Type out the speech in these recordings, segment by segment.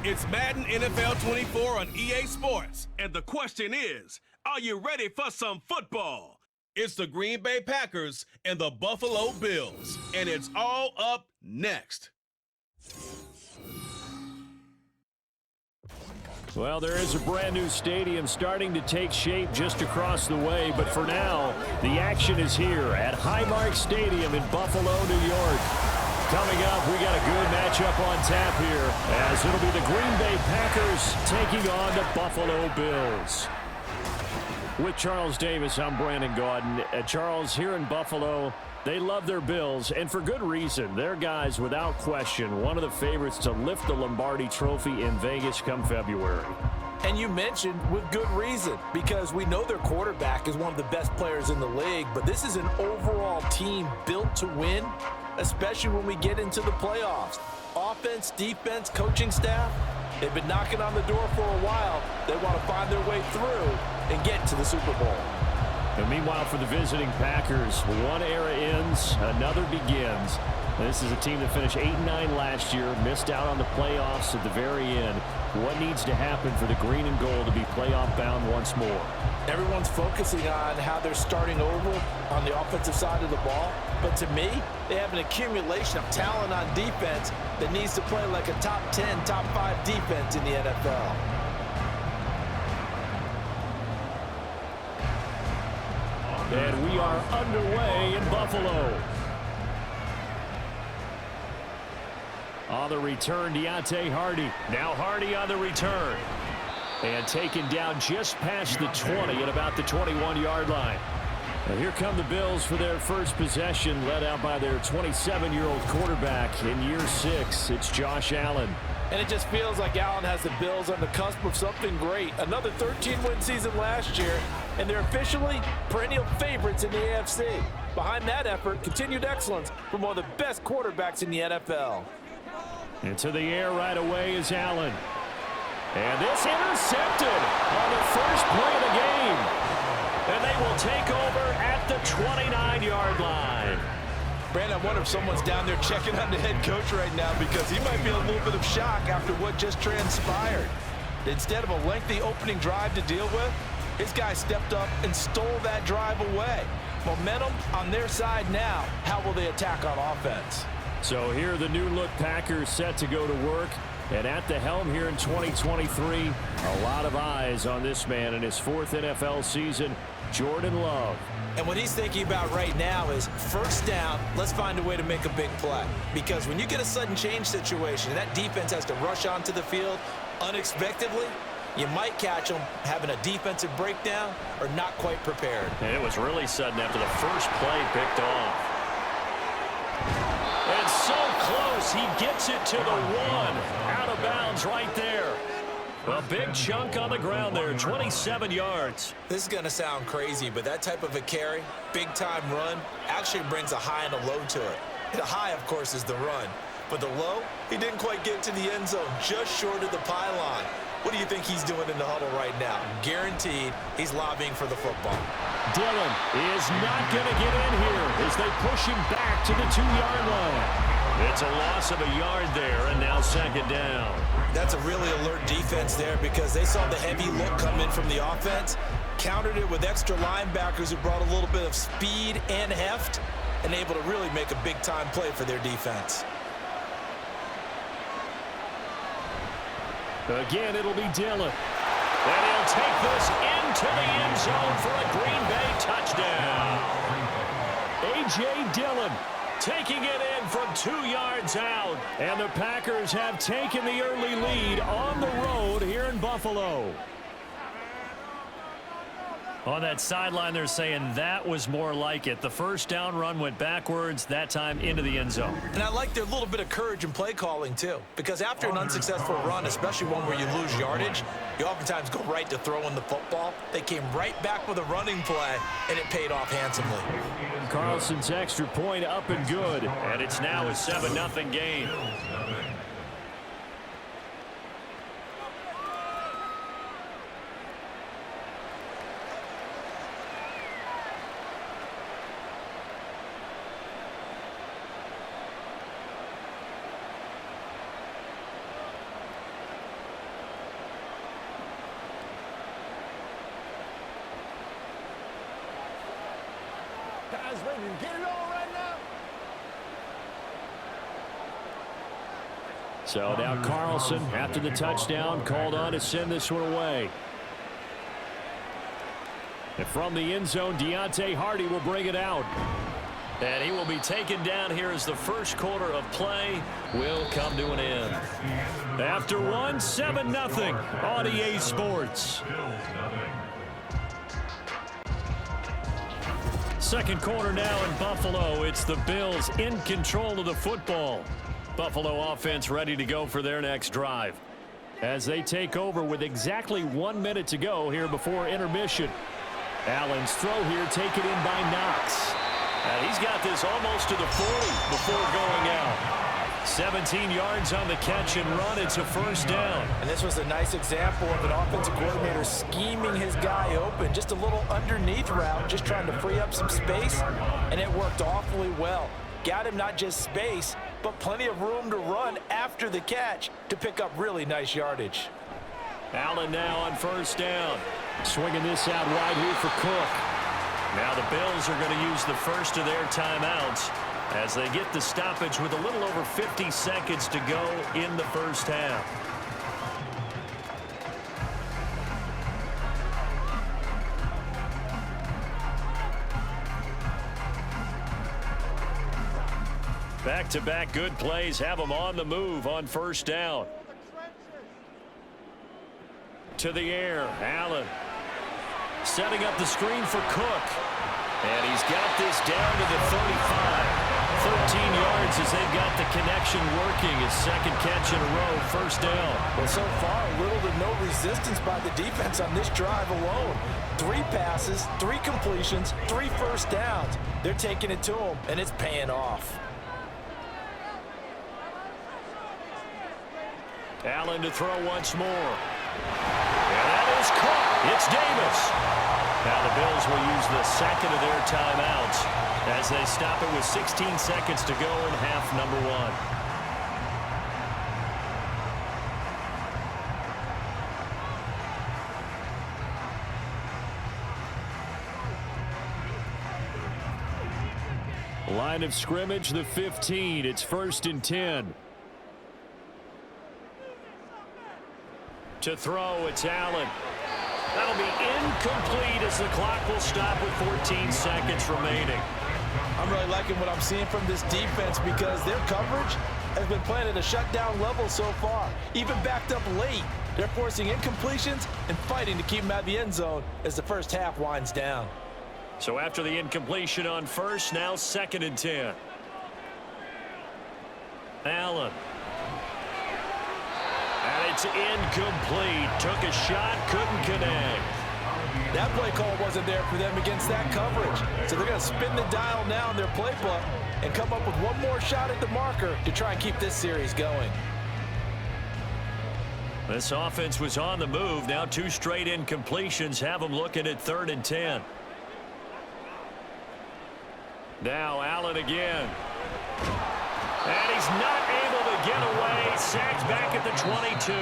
It's Madden NFL 24 on EA Sports. And the question is, are you ready for some football? It's the Green Bay Packers and the Buffalo Bills. And it's all up next. Well, there is a brand new stadium starting to take shape just across the way. But for now, the action is here at Highmark Stadium in Buffalo, New York. Coming up, we got a good matchup on tap here, as it'll be the Green Bay Packers taking on the Buffalo Bills. With Charles Davis, I'm Brandon Gaudin. Charles, here in Buffalo, they love their Bills, and for good reason. They're guys, without question, one of the favorites to lift the Lombardi Trophy in Vegas come February. And you mentioned with good reason, because we know their quarterback is one of the best players in the league, but this is an overall team built to win, especially when we get into the playoffs. Offense, defense, coaching staff, they've been knocking on the door for a while. They want to find their way through and get to the Super Bowl. And meanwhile, for the visiting Packers, one era ends, another begins. This is a team that finished 8-9 last year, missed out on the playoffs at the very end. What needs to happen for the green and gold to be playoff bound once more? Everyone's focusing on how they're starting over on the offensive side of the ball. But to me, they have an accumulation of talent on defense that needs to play like a top 10, top 5 defense in the NFL. And we are underway in Buffalo. On the return, Deontay Hardy. Now Hardy on the return. And taken down just past the 20 at about the 21-yard line. And here come the Bills for their first possession, led out by their 27-year-old quarterback in year 6. It's Josh Allen. And it just feels like Allen has the Bills on the cusp of something great. Another 13-win season last year, and they're officially perennial favorites in the AFC. Behind that effort, continued excellence from one of the best quarterbacks in the NFL. Into the air right away is Allen. And this intercepted on the first play of the game. And they will take over at the 29-yard line. Brandon, I wonder if someone's down there checking on the head coach right now, because he might be a little bit of shock after what just transpired. Instead of a lengthy opening drive to deal with, his guy stepped up and stole that drive away. Momentum on their side now. How will they attack on offense? So here the new look Packers set to go to work. And at the helm here in 2023, a lot of eyes on this man in his 4th NFL season, Jordan Love. And what he's thinking about right now is first down, let's find a way to make a big play. Because when you get a sudden change situation, that defense has to rush onto the field unexpectedly, you might catch them having a defensive breakdown or not quite prepared. And it was really sudden after the first play picked off. And so close, he gets it to the 1. Out of bounds right there. A big chunk on the ground there, 27 yards. This is going to sound crazy, but that type of a carry, big-time run, actually brings a high and a low to it. The high, of course, is the run. But the low, he didn't quite get to the end zone, just short of the pylon. What do you think he's doing in the huddle right now? Guaranteed he's lobbying for the football. Dillon is not going to get in here as they push him back to the 2-yard line. It's a loss of a yard there, and now second down. That's a really alert defense there, because they saw the heavy look come in from the offense, countered it with extra linebackers who brought a little bit of speed and heft, and able to really make a big-time play for their defense. Again, it'll be Dillon. And he'll take this into the end zone for a Green Bay touchdown. A.J. Dillon taking it in from 2 yards out. And the Packers have taken the early lead on the road here in Buffalo. On that sideline, they're saying that was more like it. The first down run went backwards, that time into the end zone. And I like their little bit of courage in play calling, too. Because after an unsuccessful run, especially one where you lose yardage, you oftentimes go right to throwing the football. They came right back with a running play, and it paid off handsomely. Carlson's extra point up and good. And it's now a 7-0 game. Guys ready to get it on right now? So now Carlson, after the touchdown, called on to send this one away. And from the end zone, Deontay Hardy will bring it out. And he will be taken down here as the first quarter of play will come to an end. After one, 7-0 on EA Sports. Second quarter now in Buffalo. It's the Bills in control of the football. Buffalo offense ready to go for their next drive as they take over with exactly 1 minute to go here before intermission. Allen's throw here taken in by Knox. And he's got this almost to the 40 before going out. 17 yards on the catch and run. It's a first down. And this was a nice example of an offensive coordinator scheming his guy open. Just a little underneath route, just trying to free up some space, and it worked awfully well. Got him not just space, but plenty of room to run after the catch to pick up really nice yardage. Allen now on first down. Swinging this out wide here for Cook. Now the Bills are going to use the first of their timeouts as they get the stoppage with a little over 50 seconds to go in the first half. Back-to-back good plays have them on the move on first down. To the air, Allen. Setting up the screen for Cook. And he's got this down to the 35. 13 yards as they've got the connection working. His second catch in a row, first down. Well, so far, little to no resistance by the defense on this drive alone. 3 passes, 3 completions, 3 first downs. They're taking it to him, and it's paying off. Allen to throw once more. And that is caught. It's Davis. Now the Bills will use the second of their timeouts as they stop it with 16 seconds to go in half number 1. Line of scrimmage, the 15. It's 1st and 10. To throw, it's Allen. That'll be incomplete as the clock will stop with 14 seconds remaining. I'm really liking what I'm seeing from this defense because their coverage has been playing at a shutdown level so far. Even backed up late, they're forcing incompletions and fighting to keep them out of the end zone as the first half winds down. So after the incompletion on first, now 2nd and 10. Allen. And it's incomplete. Took a shot, couldn't connect. That play call wasn't there for them against that coverage. So they're going to spin the dial now in their playbook and come up with one more shot at the marker to try and keep this series going. This offense was on the move. Now 2 straight incompletions have them looking at 3rd and 10. Now Allen again. And he's not able to get away. Sacked back at the 22.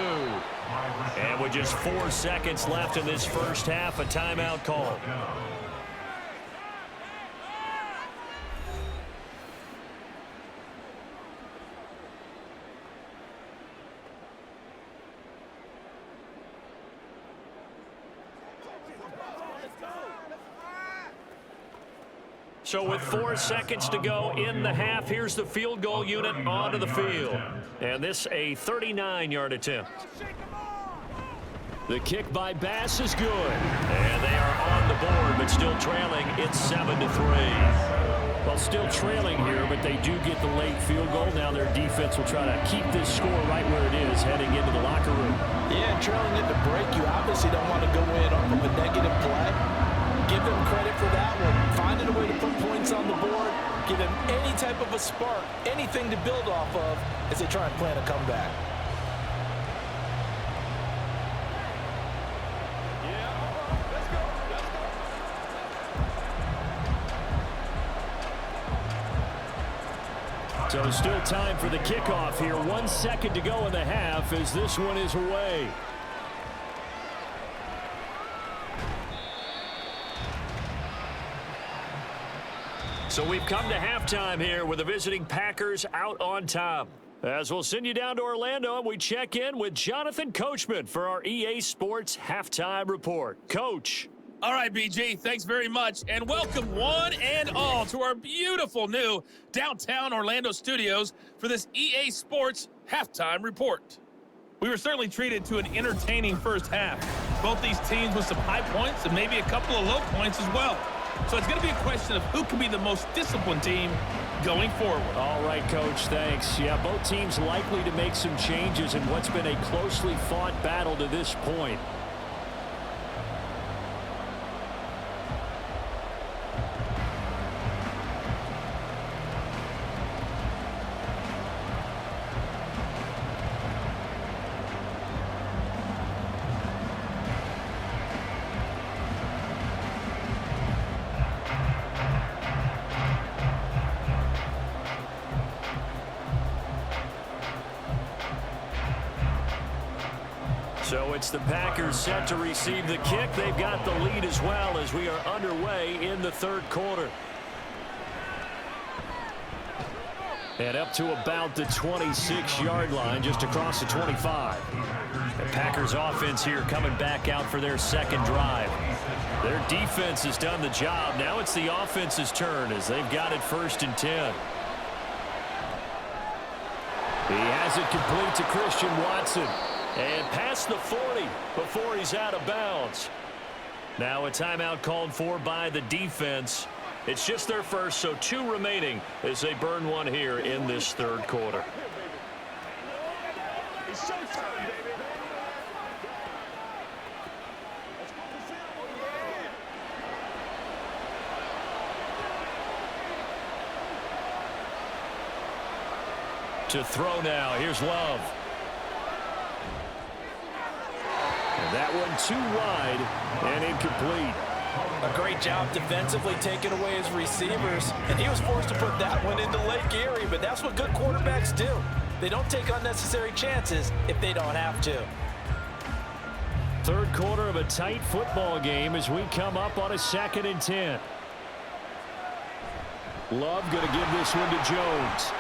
And with just 4 seconds left in this first half, a timeout call. So with 4 seconds to go in the half, here's the field goal unit onto the field. And this a 39-yard attempt. The kick by Bass is good. And they are on the board, but still trailing. It's 7-3. Well, still trailing here, but they do get the late field goal. Now their defense will try to keep this score right where it is heading into the locker room. Yeah, trailing at the break, you obviously don't want to go in off of a negative play. Give them credit for that one. Finding a way to put points on the board. Give them any type of a spark, anything to build off of as they try and plan a comeback. So still time for the kickoff here. 1 second to go in the half as this one is away. So we've come to halftime here with the visiting Packers out on top. As we'll send you down to Orlando, and we check in with Jonathan Coachman for our EA Sports Halftime Report. Coach. All right, BG, thanks very much, and welcome one and all to our beautiful new downtown Orlando studios for this EA Sports Halftime Report. We were certainly treated to an entertaining first half. Both these teams with some high points and maybe a couple of low points as well. So it's going to be a question of who can be the most disciplined team going forward. All right, Coach, thanks. Yeah, both teams likely to make some changes in what's been a closely fought battle to this point. So it's the Packers set to receive the kick. They've got the lead as well as we are underway in the third quarter. And up to about the 26-yard line, just across the 25. The Packers offense here coming back out for their second drive. Their defense has done the job. Now it's the offense's turn as they've got it 1st and 10. He has it complete to Christian Watson. And past the 40 before he's out of bounds. Now a timeout called for by the defense. It's just their first, so 2 remaining as they burn one here in this third quarter. It's showtime, baby. To throw now, here's Love. That one too wide and incomplete. A great job defensively taking away his receivers, and he was forced to put that one into Lake Erie, but that's what good quarterbacks do. They don't take unnecessary chances if they don't have to. Third quarter of a tight football game as we come up on a 2nd and 10. Love going to give this one to Jones.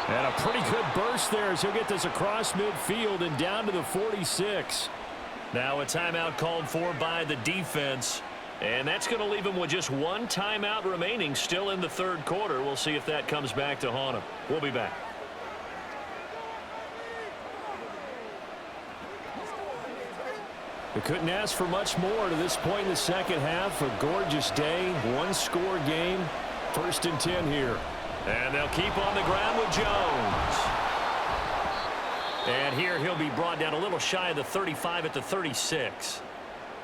And a pretty good burst there as he'll get this across midfield and down to the 46. Now a timeout called for by the defense. And that's going to leave him with just 1 timeout remaining still in the third quarter. We'll see if that comes back to haunt him. We'll be back. We couldn't ask for much more to this point in the second half. A gorgeous day, 1-score game. 1st and 10 here. And they'll keep on the ground with Jones. And here he'll be brought down a little shy of the 35 at the 36.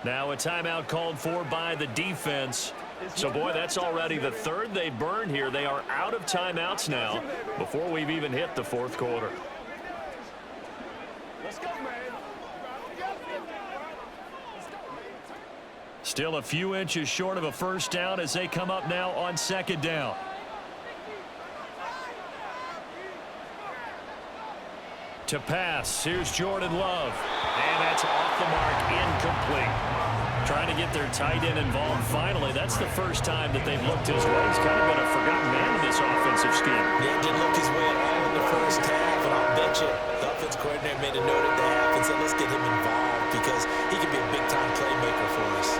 Now a timeout called for by the defense. So, boy, that's already the 3rd they burned here. They are out of timeouts now before we've even hit the 4th quarter. Let's go, man. Still a few inches short of a first down as they come up now on 2nd down. To pass, here's Jordan Love. And that's off the mark, incomplete. Trying to get their tight end involved finally. That's the first time that they've looked his way. He's kind of been a forgotten man in this offensive scheme. Yeah, didn't look his way at all in the first half, and I'll bet you the offense coordinator made a note at the half and said, let's get him involved because he could be a big-time playmaker for us.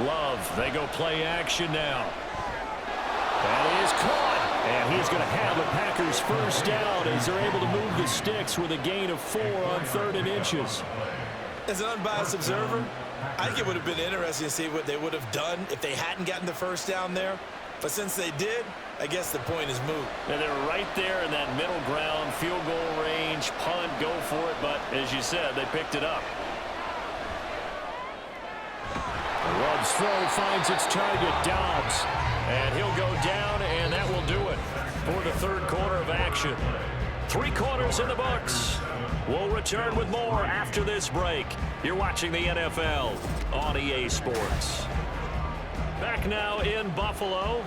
Love, they go play action now. That is caught. And he's going to have the Packers first down as they're able to move the sticks with a gain of 4 on 3rd and inches. As an unbiased observer, I think it would have been interesting to see what they would have done if they hadn't gotten the first down there. But since they did, I guess the point is moot. And they're right there in that middle ground, field goal range, punt, go for it. But as you said, they picked it up. Love's throw finds its target, Dobbs. And he'll go down, and that will do it for the third quarter of action. 3 quarters in the books. We'll return with more after this break. You're watching the NFL on EA Sports. Back now in Buffalo.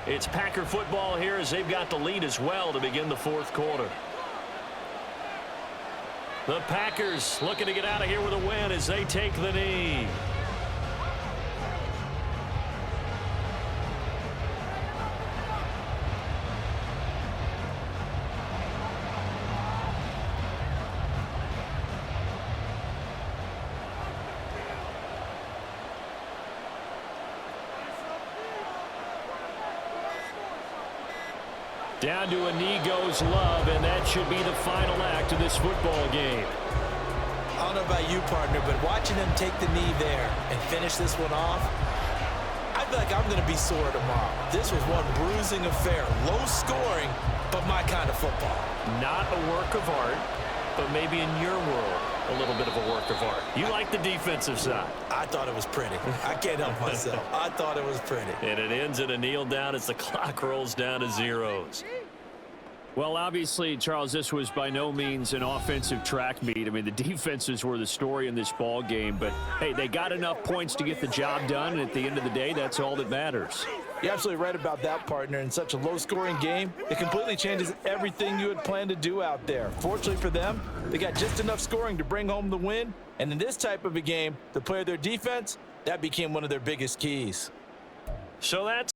It's Packer football here as they've got the lead as well to begin the 4th quarter. The Packers looking to get out of here with a win as they take the knee. Down to a knee goes Love, and that should be the final act of this football game. I don't know about you, partner, but watching them take the knee there and finish this one off, I feel like I'm going to be sore tomorrow. This was one bruising affair. Low scoring, but my kind of football. Not a work of art, but maybe in your world, a little bit of a work of art. You like the defensive side. I thought it was pretty. I can't help myself. I thought it was pretty. And it ends in a kneel down as the clock rolls down to zeros. Well, obviously, Charles, this was by no means an offensive track meet. I mean, the defenses were the story in this ball game, but hey, they got enough points to get the job done, and at the end of the day, that's all that matters. You're absolutely right about that, partner. In such a low-scoring game, it completely changes everything you had planned to do out there. Fortunately for them, they got just enough scoring to bring home the win, and in this type of a game, to play their defense, that became one of their biggest keys. So that's